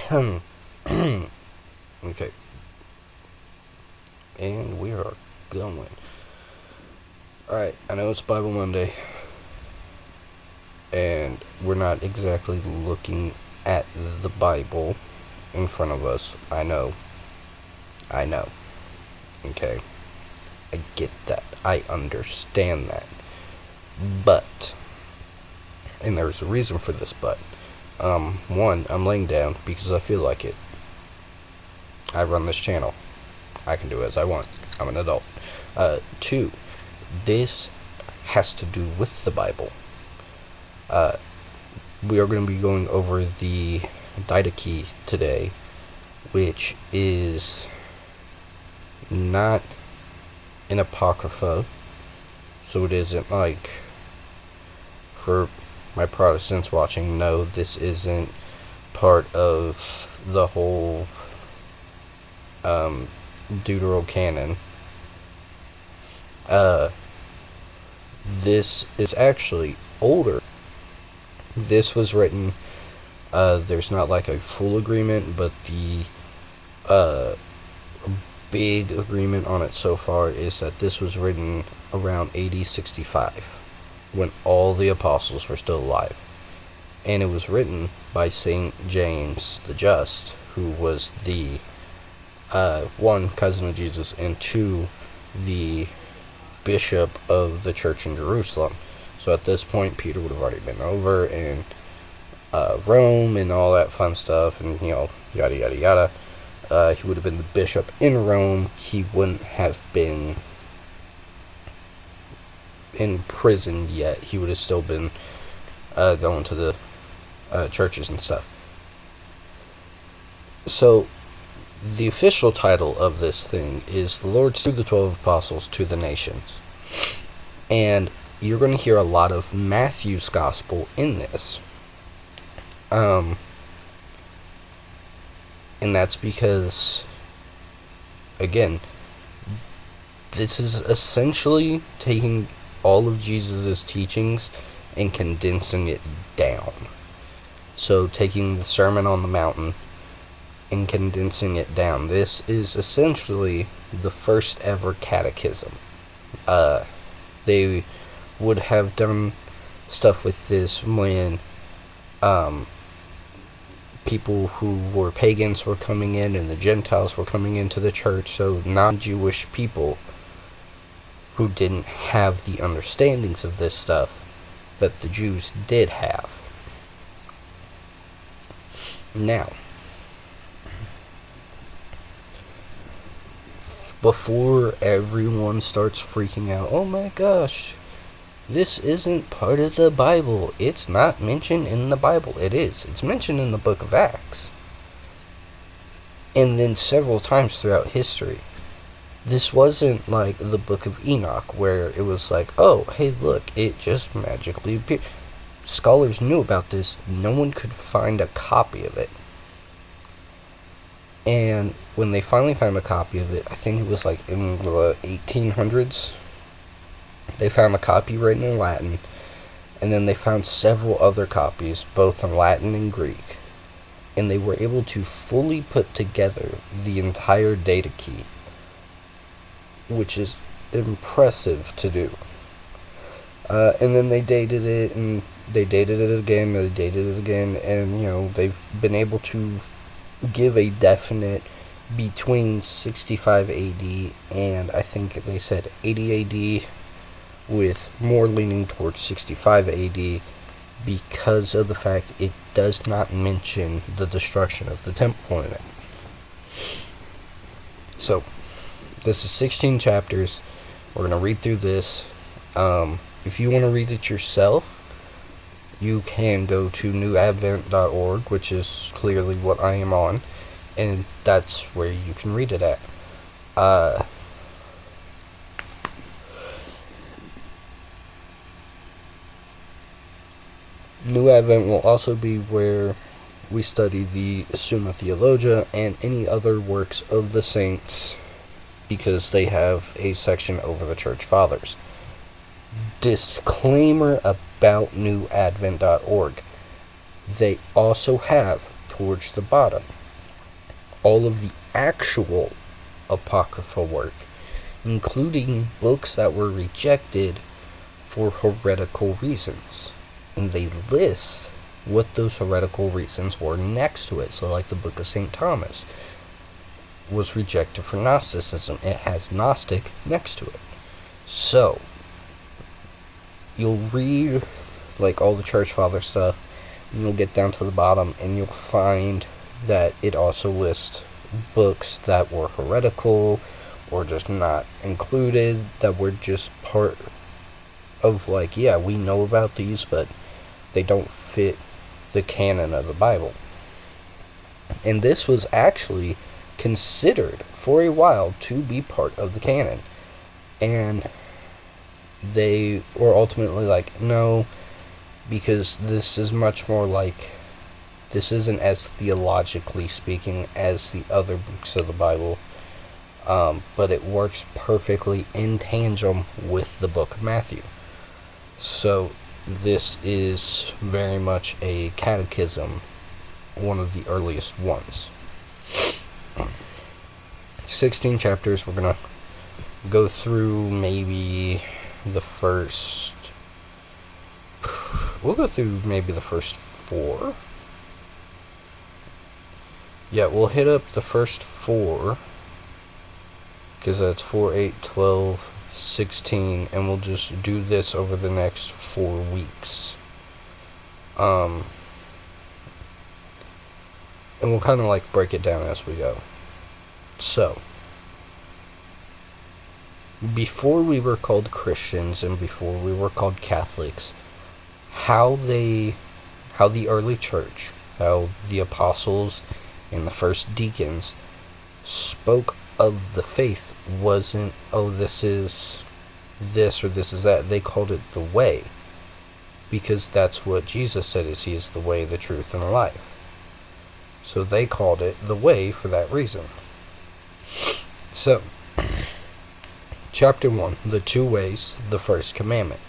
Okay. And we are going. Alright, I know it's Bible Monday. And we're not exactly looking at the Bible in front of us. I know. Okay. I get that. I understand that. But, and there's a reason for this but. One, I'm laying down because I feel like it. I run this channel. I can do as I want. I'm an adult. Two, this has to do with the Bible. We are going to be going over the Didache today, which is not an apocrypha, so it isn't like, for my Protestants watching, no, this isn't part of the whole Deuterocanon. This is actually older. This was written, there's not like a full agreement, but the big agreement on it so far is that this was written around AD 65, when all the apostles were still alive. And it was written by St. James the Just, who was the, one, cousin of Jesus, and two, the bishop of the church in Jerusalem. So at this point, Peter would have already been over in Rome and all that fun stuff, and, yada, yada, yada. He would have been the bishop in Rome. He wouldn't have been in prison yet. He would have still been going to the churches and stuff. So, the official title of this thing is The Lord through the 12 Apostles to the Nations. And you're going to hear a lot of Matthew's Gospel in this. And that's because, again, this is essentially taking all of Jesus' teachings and condensing it down. So, taking the Sermon on the Mountain and condensing it down. This is essentially the first ever catechism. They would have done stuff with this when people who were pagans were coming in and the Gentiles were coming into the church, so non-Jewish people who didn't have the understandings of this stuff that the Jews did have. Now, before everyone starts freaking out, oh my gosh, this isn't part of the Bible. It's not mentioned in the Bible. It is. It's mentioned in the book of Acts. And then several times throughout history. This wasn't like the book of Enoch, where it was like, oh, hey, look, it just magically appeared. Scholars knew about this. No one could find a copy of it. And when they finally found a copy of it, I think it was like in the 1800s, they found a copy written in Latin, and then they found several other copies, both in Latin and Greek, and they were able to fully put together the entire Didache, which is impressive to do. And then they dated it, and they dated it again, and they dated it again, and, they've been able to give a definite between 65 AD and I think they said 80 AD, with more leaning towards 65 AD because of the fact it does not mention the destruction of the temple in it. So, this is 16 chapters. We're going to read through this. If you want to read it yourself, you can go to newadvent.org, which is clearly what I am on, and that's where you can read it at. New Advent will also be where we study the Summa Theologia and any other works of the saints, because they have a section over the Church Fathers. Disclaimer about newadvent.org. They also have, towards the bottom, all of the actual apocryphal work, including books that were rejected for heretical reasons. And they list what those heretical reasons were next to it. So like the Book of St. Thomas was rejected for Gnosticism. It has Gnostic next to it. So you'll read like all the church father stuff, and you'll get down to the bottom, and you'll find that it also lists books that were heretical or just not included, that were just part of, like, yeah, we know about these, but they don't fit the canon of the Bible. And this was actually considered for a while to be part of the canon. And they were ultimately like, no, because this is much more like, this isn't as theologically speaking as the other books of the Bible, but it works perfectly in tandem with the book of Matthew. So this is very much a catechism, one of the earliest ones. 16 chapters. We're going to go through maybe the first... We'll go through maybe the first 4. Yeah, we'll hit up the first 4, because that's 4, 8, 12, 16, and we'll just do this over the next 4 weeks. And we'll kind of like break it down as we go. So, before we were called Christians and before we were called Catholics, how the early church, how the apostles and the first deacons spoke of the faith wasn't, oh, this is this or this is that. They called it the way, because that's what Jesus said, is he is the way, the truth, and the life. So they called it the way for that reason. So, chapter 1, the 2 ways, the first commandment.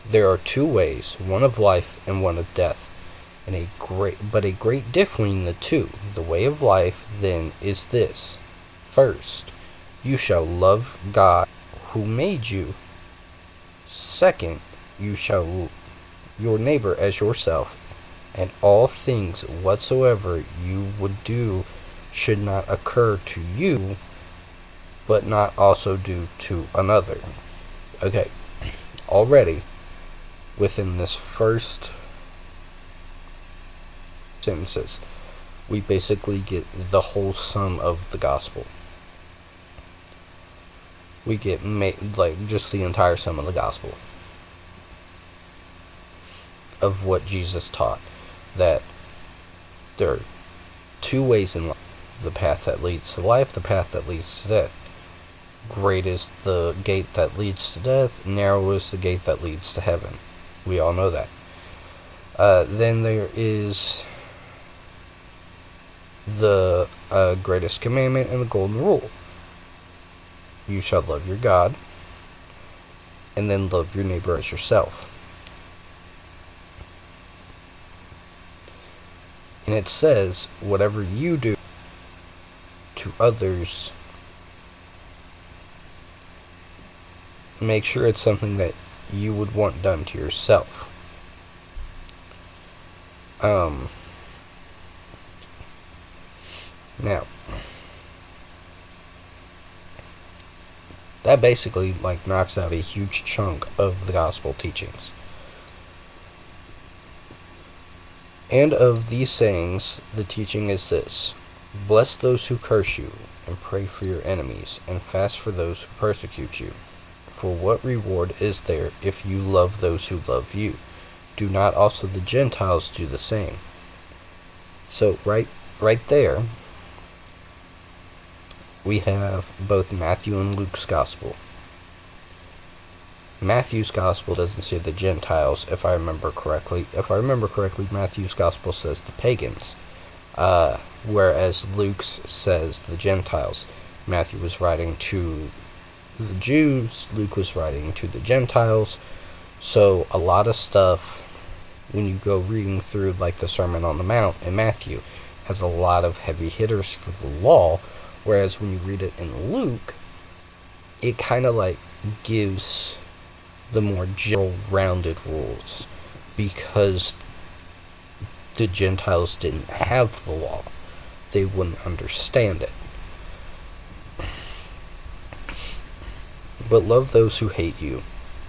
There are 2 ways, one of life and one of death, and a great difference between the 2. The way of life, then, is this: first, you shall love God who made you. Second, you shall your neighbor as yourself, and all things whatsoever you would do should not occur to you, but not also do to another. Okay, already within this first sentences, we basically get the whole sum of the gospel. We get like just the entire sum of the gospel of what Jesus taught, that there are 2 ways in life: the path that leads to life, the path that leads to death. Great is the gate that leads to death, narrow is the gate that leads to heaven. We all know that. Then there is the greatest commandment and the golden rule. You shall love your God, and then love your neighbor as yourself. And it says, whatever you do to others, make sure it's something that you would want done to yourself. Now, that basically like knocks out a huge chunk of the gospel teachings. And of these sayings, the teaching is this: bless those who curse you, and pray for your enemies, and fast for those who persecute you. For what reward is there if you love those who love you? Do not also the Gentiles do the same? So right there, we have both Matthew and Luke's gospel. Matthew's gospel doesn't say the Gentiles, if I remember correctly. Matthew's gospel says the pagans, whereas Luke's says the Gentiles. Matthew was writing to the Jews, Luke was writing to the Gentiles. So a lot of stuff, when you go reading through like the Sermon on the Mount in Matthew, has a lot of heavy hitters for the law, whereas when you read it in Luke, it kind of like gives the more general rounded rules, because the Gentiles didn't have the law. They wouldn't understand it. But love those who hate you,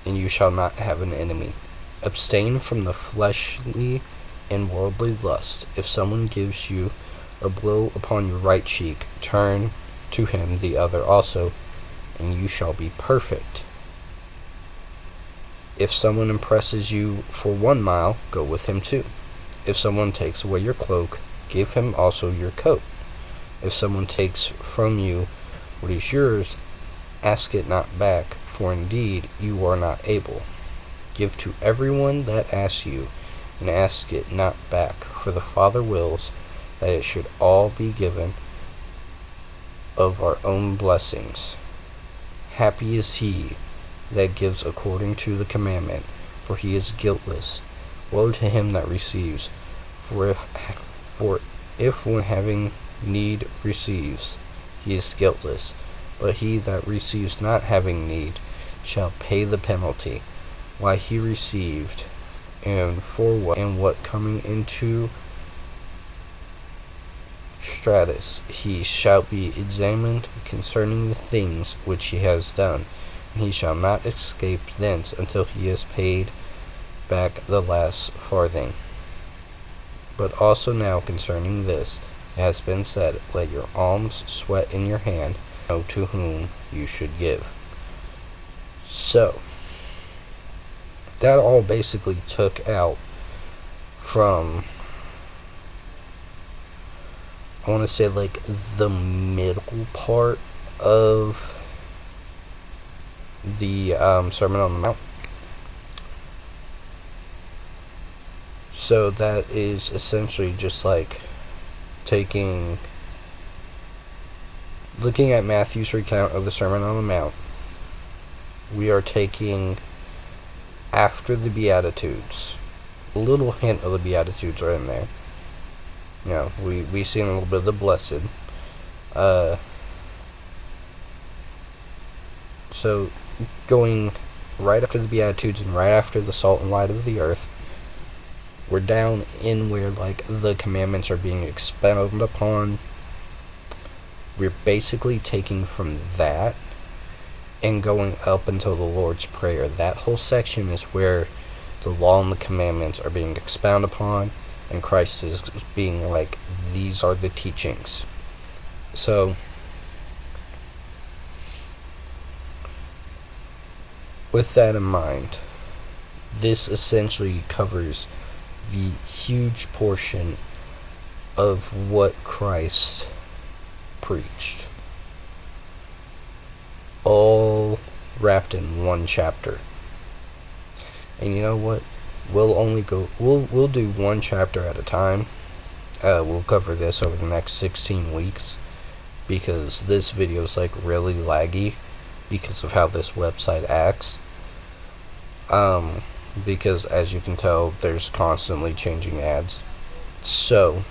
and you shall not have an enemy. Abstain from the fleshly and worldly lust. If someone gives you a blow upon your right cheek, turn to him the other also, and you shall be perfect. If someone impresses you for 1 mile, go with him 2. If someone takes away your cloak, give him also your coat. If someone takes from you what is yours, ask it not back, for indeed you are not able. Give to everyone that asks you, and ask it not back, for the Father wills that it should all be given of our own blessings. Happy is he that gives according to the commandment, for he is guiltless. Woe to him that receives, for if when having need receives, he is guiltless. But he that receives not having need shall pay the penalty. Why he received, and for what, and what coming into stratus, he shall be examined concerning the things which he has done, and he shall not escape thence until he has paid back the last farthing. But also now concerning this, it has been said, let your alms sweat in your hand, know to whom you should give. So, that all basically took out from, I want to say, like, the middle part of the Sermon on the Mount. So that is essentially just like looking at Matthew's recount of the Sermon on the Mount. We are taking after the Beatitudes. A little hint of the Beatitudes are in there. You know, we see a little bit of the blessed. So going right after the Beatitudes and right after the salt and light of the earth, we're down in where like the commandments are being expounded upon. We're basically taking from that and going up until the Lord's Prayer. That whole section is where the law and the commandments are being expounded upon, and Christ is being like, these are the teachings. So, with that in mind, this essentially covers the huge portion of what Christ preached, all wrapped in one chapter. And you know what? We'll do one chapter at a time. We'll cover this over the next 16 weeks, because this video is like really laggy because of how this website acts. Because as you can tell, there's constantly changing ads. So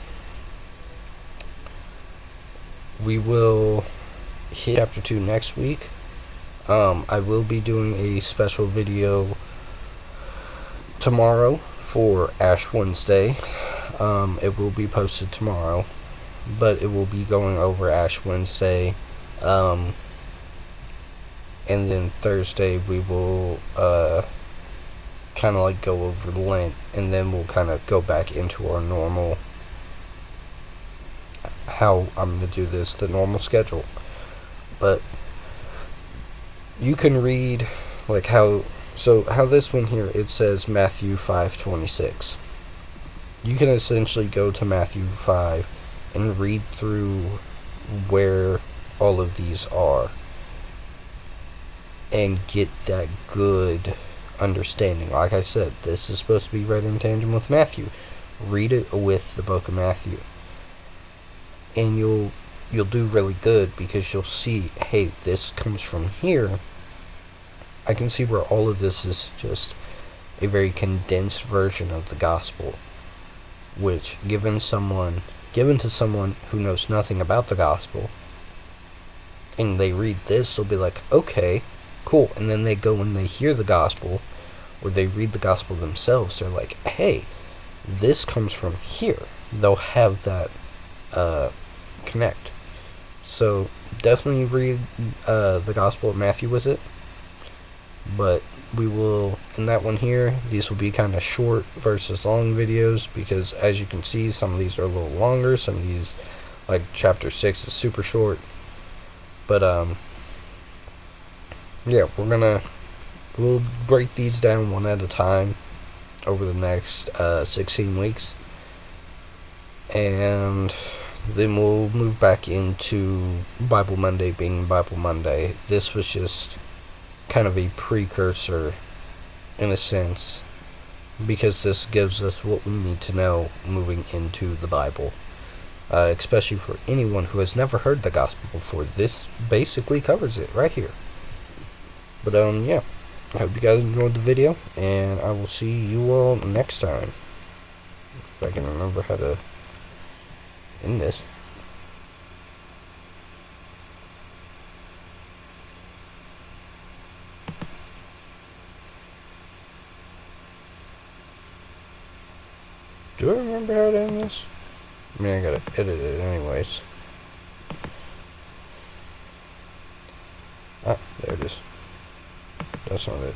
we will hit chapter 2 next week. I will be doing a special video tomorrow for Ash Wednesday. It will be posted tomorrow, but it will be going over Ash Wednesday. And then Thursday we will kind of like go over Lent, and then we'll kind of go back into our normal, how I'm going to do this, the normal schedule. But you can read like how this one here, it says Matthew 5:26. You can essentially go to Matthew 5 and read through where all of these are and get that good understanding. Like I said, this is supposed to be read in tandem with Matthew. Read it with the book of Matthew, and you'll do really good, because you'll see, hey, this comes from here. I can see where all of this is just a very condensed version of the gospel, which, given someone given to someone who knows nothing about the gospel, and they read this, they'll be like, okay, cool. And then they go and they hear the gospel, or they read the gospel themselves, they're like, hey, this comes from here. They'll have that connect. So definitely read the Gospel of Matthew with it. But we will, in that one here, these will be kind of short versus long videos, because as you can see, some of these are a little longer. Some of these, like chapter 6 is super short. But yeah, we'll break these down one at a time over the next 16 weeks. And then we'll move back into Bible Monday being Bible Monday. This was just kind of a precursor, in a sense, because this gives us what we need to know moving into the Bible. Especially for anyone who has never heard the gospel before. This basically covers it right here. But yeah, I hope you guys enjoyed the video, and I will see you all next time. If I can remember how to end this. Do I remember how to end this? I mean, I gotta edit it anyways. Ah, there it is. That's not it.